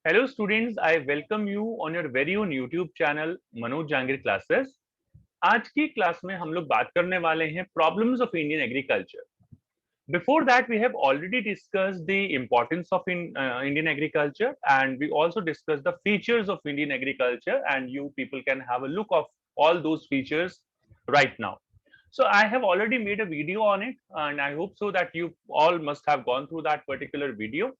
Hello students, I welcome you on your very own YouTube channel Manoj Jahangir classes. आज की class में हम लोग बात करने वाले हैं problems of Indian agriculture. Before that, we have already discussed the importance of Indian agriculture, and we also discussed the features of Indian agriculture, and you people can have a look of all those features right now. So I have already made a video on it, and I hope so that you all must have gone through that particular video.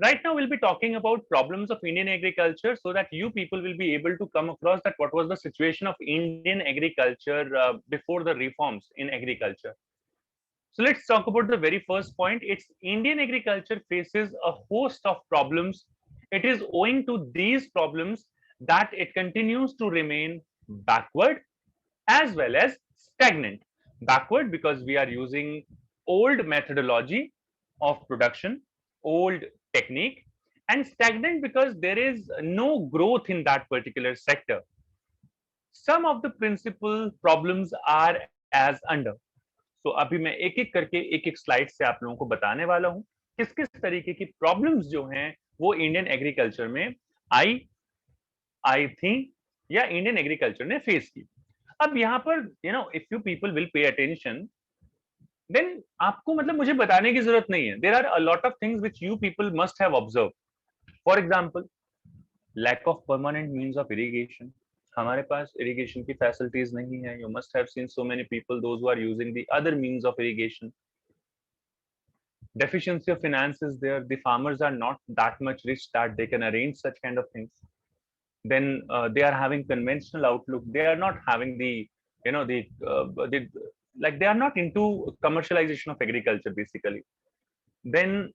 Right now we'll be talking about problems of Indian agriculture so that you people will be able to come across that what was the situation of Indian agriculture before the reforms in agriculture. So let's talk about the very first point. It's Indian agriculture faces a host of problems. It is owing to these problems that it continues to remain backward as well as stagnant. Backward because we are using old methodology of production, old technique, and stagnant because there is no growth in that particular sector. Some of the principal problems are as under. So अभी मैं एक एक करके एक एक slide से आप लोगों को बताने वाला हूं किस किस तरीके की प्रॉब्लम्स जो हैं वो इंडियन एग्रीकल्चर में आई आई थी या इंडियन एग्रीकल्चर ने फेस की। अब यहाँ पर if you people will pay attention then आपको मतलब मुझे बताने की जरूरत नहीं है। There are a lot of things which you people must have observe. For example, lack of permanent means of irrigation. हमारे पास इरिगेशन की फैसिलिटीज नहीं है। You must have seen so many people those who are using the other means of irrigation. Deficiency of finance is there. The farmers are not that much rich that they can arrange such kind of things. Then they are having conventional outlook. They are not having the the like they are not into commercialization of agriculture basically. Then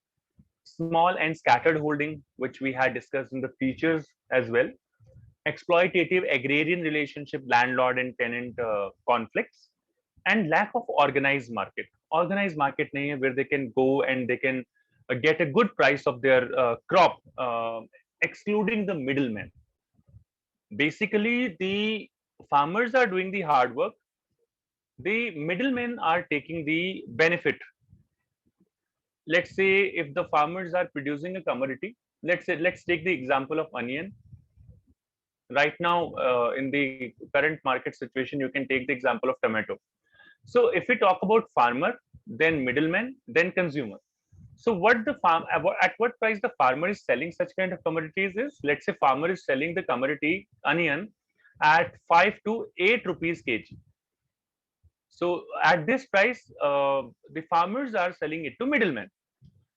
small and scattered holding, which we had discussed in the features as well. Exploitative agrarian relationship, landlord and tenant conflicts, and lack of organized market. Organized market nahi hai where they can go and they can get a good price of their crop, excluding the middlemen. Basically, the farmers are doing the hard work. The middlemen are taking the benefit. Let's say if the farmers are producing a commodity, let's take the example of onion. Right now, in the current market situation, you can take the example of tomato. So if we talk about farmer, then middleman, then consumer. So what the farm at what price the farmer is selling such kind of commodities is, let's say farmer is selling the commodity onion at 5 to 8 rupees kg. So at this price, the farmers are selling it to middlemen.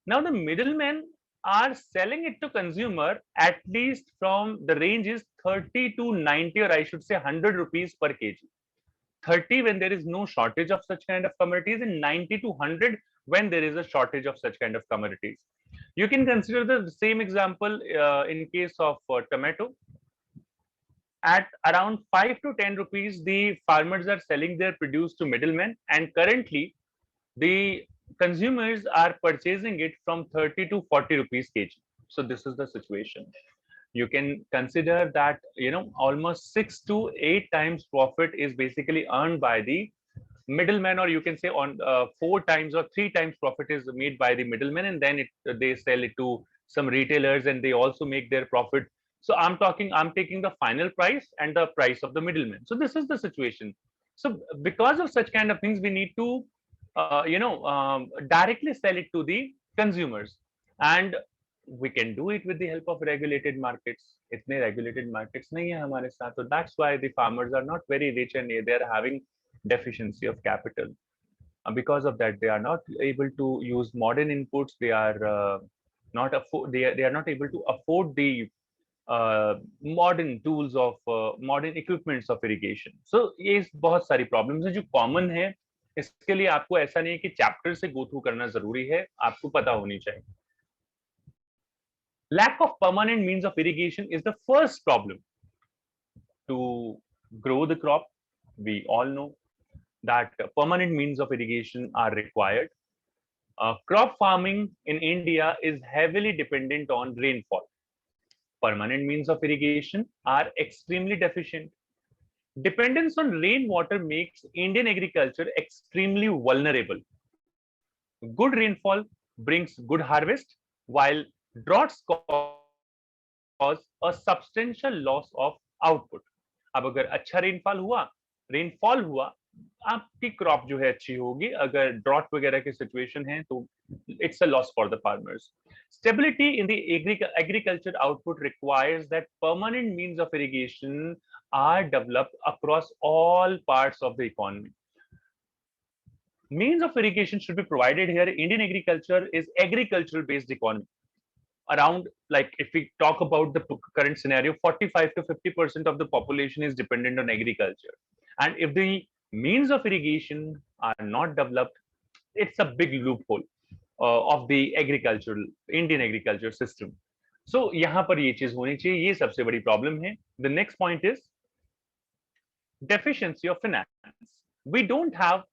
Now the middlemen are selling it to consumer at least from the range is 30 to 90, or I should say 100 rupees per kg. 30 when there is no shortage of such kind of commodities, and 90 to 100 when there is a shortage of such kind of commodities. You can consider the same example in case of tomato. At around 5 to 10 rupees, the farmers are selling their produce to middlemen, and currently the consumers are purchasing it from 30 to 40 rupees kg. So this is the situation. You can consider that almost 6 to 8 times profit is basically earned by the middleman, or you can say on 4 times or 3 times profit is made by the middleman, and then they sell it to some retailers and they also make their profit. So I'm taking the final price and the price of the middleman. So this is the situation. So because of such kind of things, we need to directly sell it to the consumers, and we can do it with the help of regulated markets. इतने regulated markets नहीं है हमारे साथ, so that's why the farmers are not very rich and they are having deficiency of capital. Because of that, they are not able to use modern inputs. They are they are not able to afford the modern tools of modern equipments of irrigation. So ये बहुत सारी problems हैं जो common है. इसके लिए आपको ऐसा नहीं है कि चैप्टर से गो थ्रू करना जरूरी है, आपको पता होनी चाहिए. Lack of permanent means of irrigation is the first problem to grow the crop. We all know that permanent means of irrigation are required. Crop farming in India is heavily dependent on rainfall. Permanent means of irrigation are extremely deficient. Dependence on rainwater makes Indian agriculture extremely vulnerable. Good rainfall brings good harvest, while droughts cause cause a substantial loss of output. अब अगर अच्छा rainfall हुआ, आपकी crop जो है अच्छी होगी. अगर ड्रॉट वगैरह की सिचुएशन है तो it's a loss for the farmers. Stability in the agriculture output requires that permanent means of irrigation are developed across all parts of the economy. Means of irrigation should be provided here. Indian agriculture is agricultural based economy. Around, like, if we talk about the current scenario, 45 to 50% of the population is dependent on agriculture. And if the means of irrigation are not developed, it's a big loophole of the Indian agriculture system. So यहाँ पर ये चीज होनी चाहिए, ये सबसे बड़ी problem है. The next point is deficiency of finance. We don't have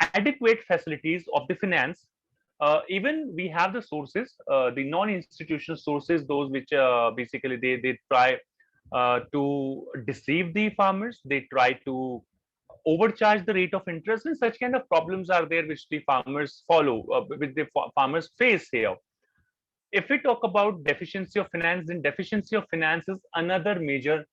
adequate facilities of the finance. Even we have the sources, the non-institutional sources, those which basically they try to deceive the farmers. They try to overcharge the rate of interest, and such kind of problems are there which the farmers farmers face here. If we talk about deficiency of finance, then deficiency of finance is another major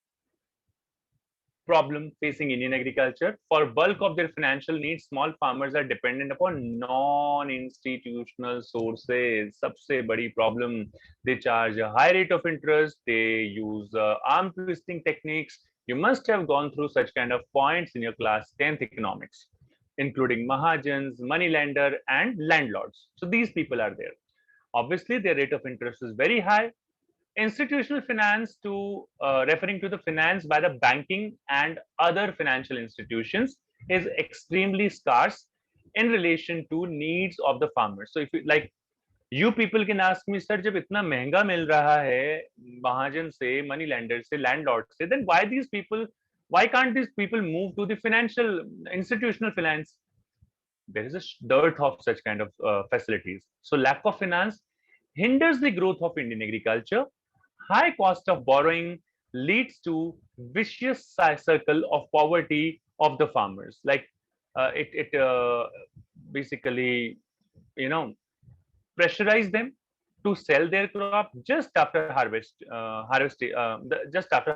problem facing Indian agriculture. For bulk of their financial needs, small farmers are dependent upon non-institutional sources. सबसे बड़ी problem, they charge a high rate of interest, they use arm twisting techniques. You must have gone through such kind of points in your class 10th economics, including Mahajans, moneylender, and landlords. So these people are there. Obviously, their rate of interest is very high. Institutional finance, to referring to the finance by the banking and other financial institutions, is extremely scarce in relation to needs of the farmers. So if you, like, you people can ask me, sir, जब इतना महंगा मिल रहा है महाजन से, money lender से, landlord से, then why can't these people move to the institutional finance? There is a dearth of such kind of facilities. So lack of finance hinders the growth of Indian agriculture. High cost of borrowing leads to vicious circle of poverty of the farmers. Like it basically, pressurize them to sell their crop just after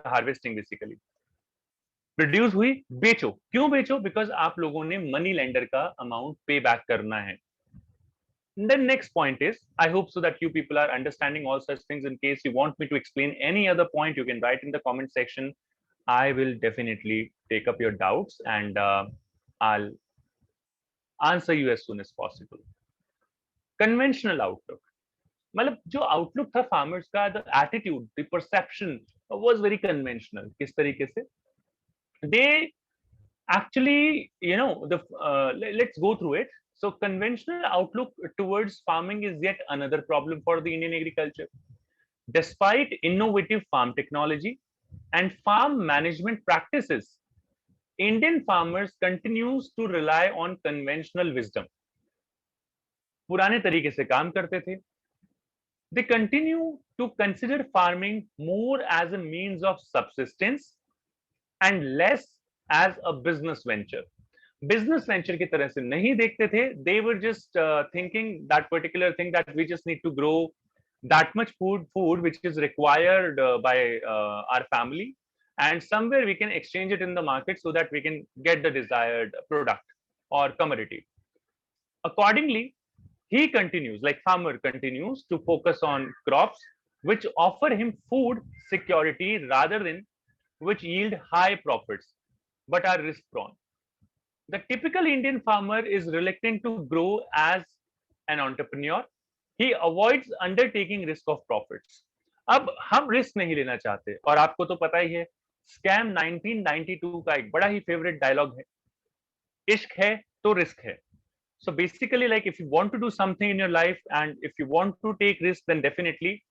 harvesting basically. Produce हुई, बेचो. क्यों बेचो? Because आप लोगों ने money lender का amount पे back करना है. Then next point is, I hope so that you people are understanding all such things. In case you want me to explain any other point, you can write in the comment section. I will definitely take up your doubts and I'll answer you as soon as possible. Conventional outlook. मतलब जो outlook था farmers का, the attitude, the perception was very conventional. किस तरीके से they actually, let's go through it. So conventional outlook towards farming is yet another problem for the Indian agriculture. Despite innovative farm technology and farm management practices, Indian farmers continues to rely on conventional wisdom. पुराने तरीके से काम करते थे. They continue to consider farming more as a means of subsistence and less as a business venture. Business venture की तरह से नहीं देखते थे. They were just thinking that particular thing, that we just need to grow that much food which is required by our family, and somewhere we can exchange it in the market so that we can get the desired product or commodity. Accordingly, farmer continues to focus on crops which offer him food security rather than which yield high profits but are risk prone. The typical Indian farmer is reluctant to grow as an entrepreneur. He avoids undertaking risk of profits. अब हम risk नहीं लेना चाहते, और आपको तो पता ही है, स्कैम 1992 का एक बड़ा ही फेवरेट डायलॉग है, इश्क है तो रिस्क है. So basically, like, if you want to do something in your life and if you want to take risk, then definitely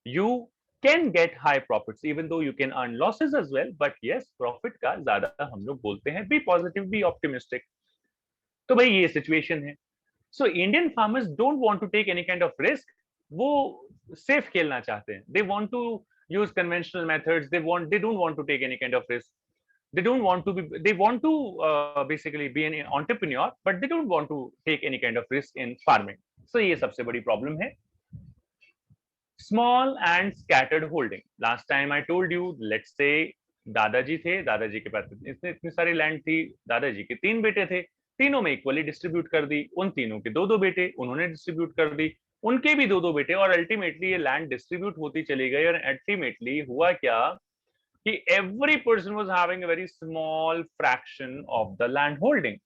you can get high profits, even though you can earn losses as well. But yes, profit का ज्यादा हम लोग बोलते हैं. Be positive, be optimistic. तो भाई ये situation है. So Indian farmers don't want to take any kind of risk. वो safe खेलना चाहते हैं. They want to use conventional methods. They don't want to take any kind of risk. They want to basically be an entrepreneur, but they don't want to take any kind of risk in farming. So ये सबसे बड़ी problem है. Small and scattered holding. Last time I told you, let's say दादाजी थे, दादाजी के पास इतनी सारी लैंड थी, दादाजी के 3 बेटे थे, तीनों में इक्वली डिस्ट्रीब्यूट कर दी, उन तीनों के 2-2 बेटे, उन्होंने डिस्ट्रीब्यूट कर दी, उनके भी 2-2 बेटे, और अल्टीमेटली ये लैंड डिस्ट्रीब्यूट होती चली गई. और अल्टीमेटली हुआ क्या कि every person was having a very small fraction of the land holding.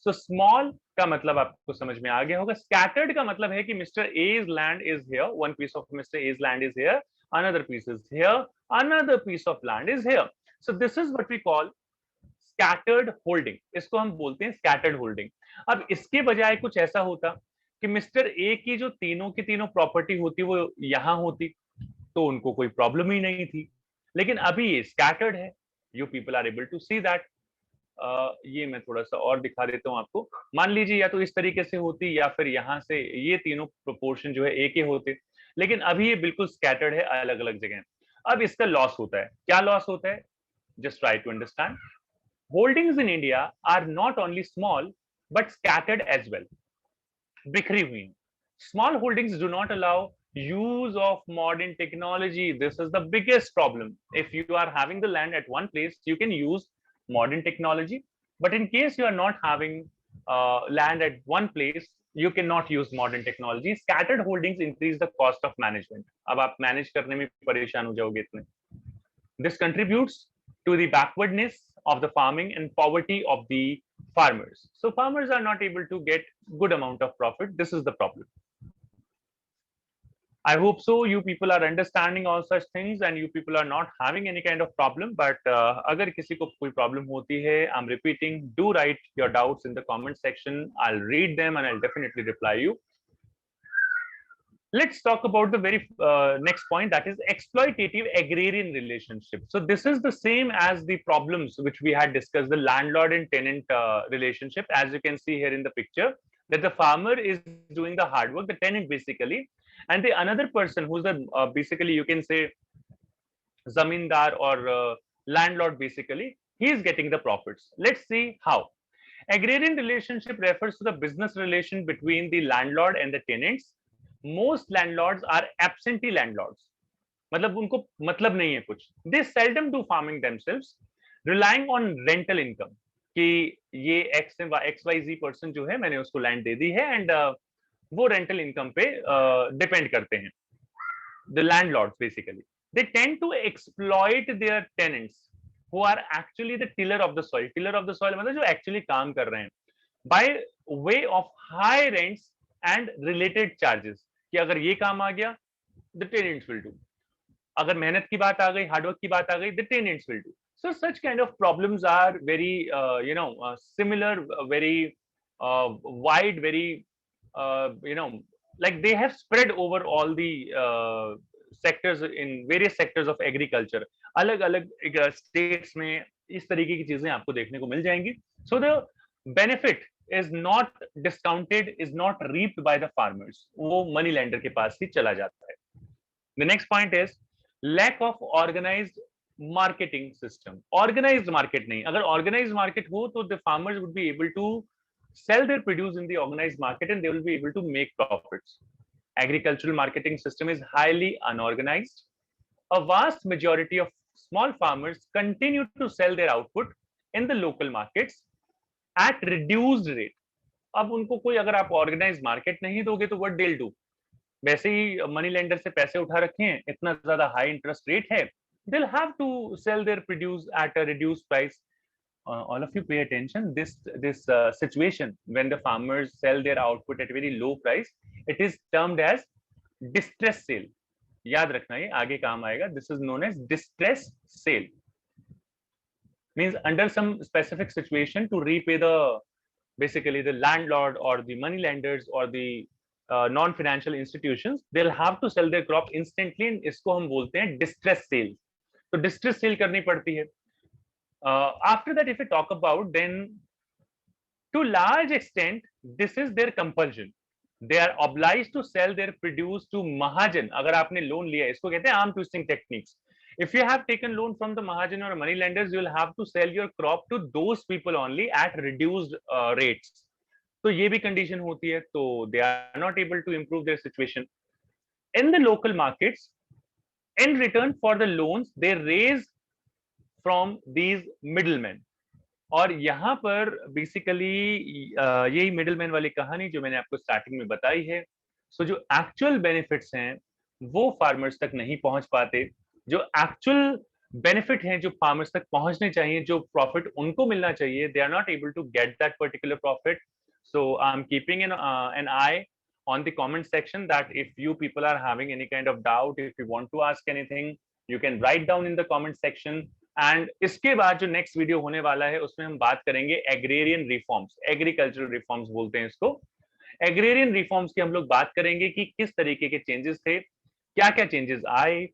So small का मतलब आपको समझ में आ गया होगा. Scattered का मतलब है कि Mr. A's land is here, one piece of Mr. A's land is here, another piece is here, another piece of land is here. So this is what we call scattered holding. इसको हम बोलते हैं scattered holding. अब इसके बजाय कुछ ऐसा होता कि मिस्टर ए की जो तीनों की तीनों प्रॉपर्टी होती वो यहां होती, तो उनको कोई प्रॉब्लम ही नहीं थी. लेकिन अभी ये स्कैटर्ड है. You people are able to see that. ये मैं थोड़ा सा और दिखा देता हूं आपको. मान लीजिए या तो इस तरीके से होती या फिर यहां से ये तीनों प्रोपोर्शन जो है ए के होते, लेकिन अभी ये बिल्कुल स्कैटर्ड है अलग अलग जगह. अब इसका लॉस होता है. क्या लॉस होता है? Just try to understand. Holdings in India are not only small but scattered as well. बिखरी हुई. Small holdings do not allow use of modern technology. This is the biggest problem. If you are having the land at one place, you can use modern technology. But in case you are not having land at one place, you cannot use modern technology. Scattered holdings increase the cost of management. अब आप manage करने में परेशान हो जाओगे इतने. This contributes to the backwardness of the farming and poverty of the farmers. So farmers are not able to get good amount of profit. This is the problem. I hope so you people are understanding all such things and you people are not having any kind of problem. But अगर किसी को कोई problem होती है, I'm repeating, do write your doubts in the comment section. I'll read them and I'll definitely reply you. Let's talk about the very next point, that is exploitative agrarian relationship. So this is the same as the problems which we had discussed, the landlord and tenant relationship. As you can see here in the picture, that the farmer is doing the hard work, the tenant basically, and the another person who's the basically you can say zamindar or landlord, basically he is getting the profits. Let's see how. Agrarian relationship refers to the business relation between the landlord and the tenants. Most landlords are absentee landlords. मतलब उनको मतलब नहीं है कुछ. They seldom do farming themselves, relying on rental income. कि ये XYZ person जो है, मैंने उसको लैंड दे दी है एंड वो रेंटल इनकम पे डिपेंड करते हैं. The landlords basically, they tend to exploit their tenants who are actually the tiller of the soil. Tiller of the soil मतलब जो actually काम कर रहे हैं, by way of high rents and related charges. कि अगर ये काम आ गया, the tenants will do. अगर मेहनत की बात आ गई, हार्डवर्क की बात आ गई, the tenants will do. So such kind of problems are very similar, very wide, very like they have spread over all the sectors in various sectors of agriculture. अलग अलग states में इस तरीके की चीजें आपको देखने को मिल जाएंगी. So the benefit is not discounted, is not reaped by the farmers. वो money lender के पास ही चला जाता है. The next point is lack of organized marketing system. Organized market नहीं. अगर organized market हो तो the farmers would be able to sell their produce in the organized market and they will be able to make profits. Agricultural marketing system is highly unorganized. A vast majority of small farmers continue to sell their output in the local markets at reduced rate. अब उनको कोई अगर आप organise market नहीं दोगे तो what they'll do? वैसे ही money lender से पैसे उठा रखे हैं, इतना ज्यादा हाई इंटरेस्ट रेट है, they'll have to sell their produce at a reduced price. All of you pay attention. This situation when the farmers sell their output at very low price, it is termed as distress sale. याद रखना, ये आगे काम आएगा. This is known as distress sale. Means under some specific situation to repay the basically the landlord or the money lenders or the non-financial institutions, they'll have to sell their crop instantly. इसको हम बोलते हैं distress sale. तो distress sale करनी पड़ती है. After that, if we talk about, then to large extent this is their compulsion. They are obliged to sell their produce to Mahajan. अगर आपने लोन लिया, इसको कहते हैं arm twisting techniques. If you have taken loan from the Mahajan or money lenders, you will have to sell your crop to those people only at reduced rates. तो ये भी condition होती है, तो they are not able to improve their situation. in the local markets in return for the loans they raise from these middlemen. और यहाँ पर basically यही मिडलमैन वाली कहानी जो मैंने आपको स्टार्टिंग में बताई है। सो जो एक्चुअल बेनिफिट्स हैं वो फार्मर्स तक नहीं पहुंच पाते। जो एक्चुअल बेनिफिट हैं जो फार्मर्स तक पहुंचने चाहिए, जो प्रॉफिट उनको मिलना चाहिए, they are not able to get that particular profit. So I'm keeping an eye on the comment section that if you people are having any kind of doubt, if you want to ask anything, you can write down in the comment section. And इसके बाद जो next video होने वाला है उसमें हम बात करेंगे एग्रेरियन रिफॉर्म्स, एग्रीकल्चरल रिफॉर्म्स बोलते हैं इसको। एग्रेरियन रिफॉर्म्स की हम लोग बात करेंगे कि किस तरीके के चेंजेस थे, क्या क्या चेंजेस आए,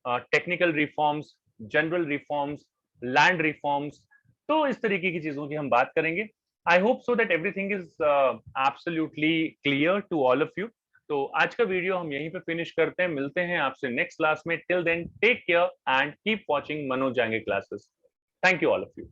technical reforms, general reforms, land reforms, तो इस तरीके की चीजों की हम बात करेंगे। I hope so that everything is absolutely clear to all of you. तो आज का वीडियो हम यहीं पे फिनिश करते हैं, मिलते हैं आपसे नेक्स्ट क्लास में। Till then take care and keep watching Manoj Jange classes. Thank you all of you.